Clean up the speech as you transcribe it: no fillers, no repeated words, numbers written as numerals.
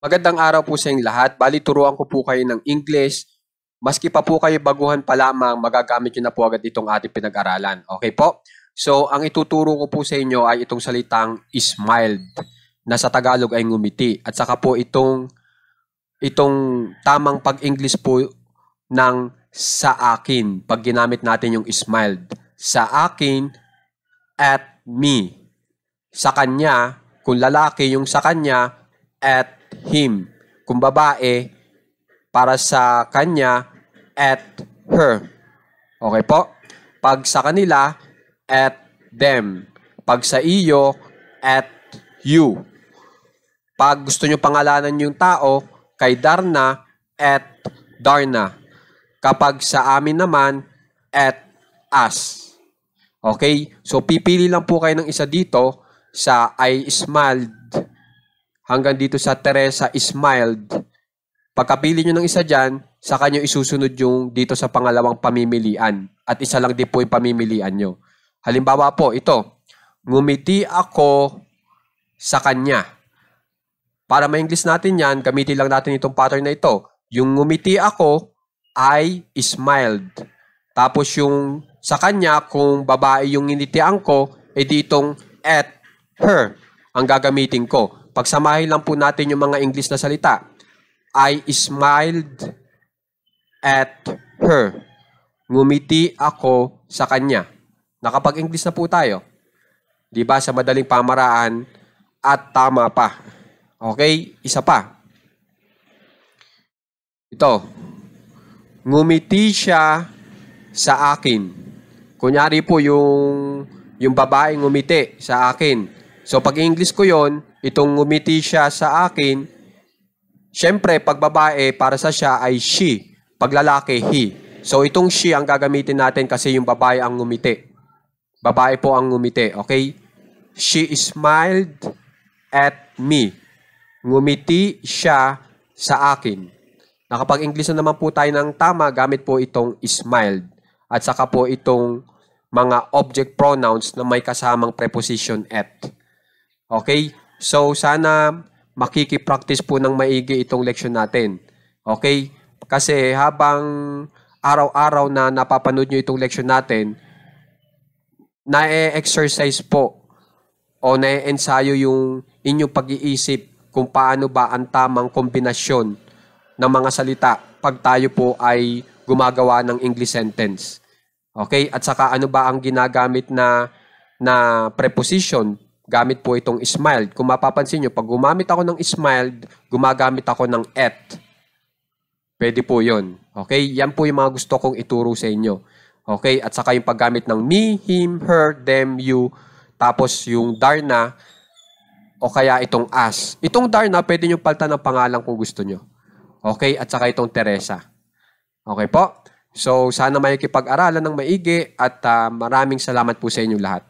Magandang araw po sa inyong lahat. Bali, turuan ko po kayo ng English. Maski pa po kayo baguhan pa lamang, magagamit nyo na po agad itong ating pinag-aralan. Okay po? So, ang ituturo ko po sa inyo ay itong salitang smiled, na sa Tagalog ay ngumiti. At saka po itong tamang pag-English po ng sa akin, pag ginamit natin yung smiled. Sa akin, at me. Sa kanya, kung lalaki yung sa kanya, at him. Kung babae, para sa kanya, at her. Okay po? Pag sa kanila, at them. Pag sa iyo, at you. Pag gusto nyo pangalanan yung tao, kay Darna, at Darna. Kapag sa amin naman, at us. Okay? So, pipili lang po kayo ng isa dito sa I smiled hanggang dito sa Teresa smiled. Pagkapili nyo ng isa dyan, saka nyo isusunod yung dito sa pangalawang pamimilian. At isa lang din po yung pamimilian nyo. Halimbawa po, ito. Ngumiti ako sa kanya. Para ma-English natin yan, gamitin lang natin itong pattern na ito. Yung ngumiti ako, I smiled. Tapos yung sa kanya, kung babae yung nginitian ko, edi itong at her ang gagamitin ko. Pagsamahin lang po natin yung mga English na salita. I smiled at her. Ngumiti ako sa kanya. Nakapag-English na po tayo. Diba? Sa madaling pamaraan at tama pa. Okay? Isa pa. Ito. Ngumiti siya sa akin. Kunyari po yung babae ngumiti sa akin. So pag English ko yon, itong ngumiti siya sa akin, syempre pag babae para sa siya ay she, pag lalaki he. So itong she ang gagamitin natin kasi yung babae ang ngumiti. Babae po ang ngumiti, okay? She smiled at me. Ngumiti siya sa akin. Nakapag-English na naman po tayo ng tama, gamit po itong smiled. At saka po itong mga object pronouns na may kasamang preposition at. Okay? So, sana makikipractice po ng maigi itong leksyon natin. Okay? Kasi habang araw-araw na napapanood nyo itong leksyon natin, na-exercise po o na-ensayo yung inyong pag-iisip kung paano ba ang tamang kombinasyon ng mga salita pag tayo po ay gumagawa ng English sentence. Okay? At saka ano ba ang ginagamit na preposition? Gamit po itong smiled. Kung mapapansin nyo, pag gumamit ako ng smiled, gumagamit ako ng at. Pwede po yun. Okay? Yan po yung mga gusto kong ituro sa inyo. Okay? At saka yung paggamit ng me, him, her, them, you, tapos yung Darna, o kaya itong us. Itong Darna, pwede nyo palitan ng pangalan kung gusto nyo. Okay? At saka itong Teresa. Okay po? So, sana makikipag-aralan ng maigi at maraming salamat po sa inyong lahat.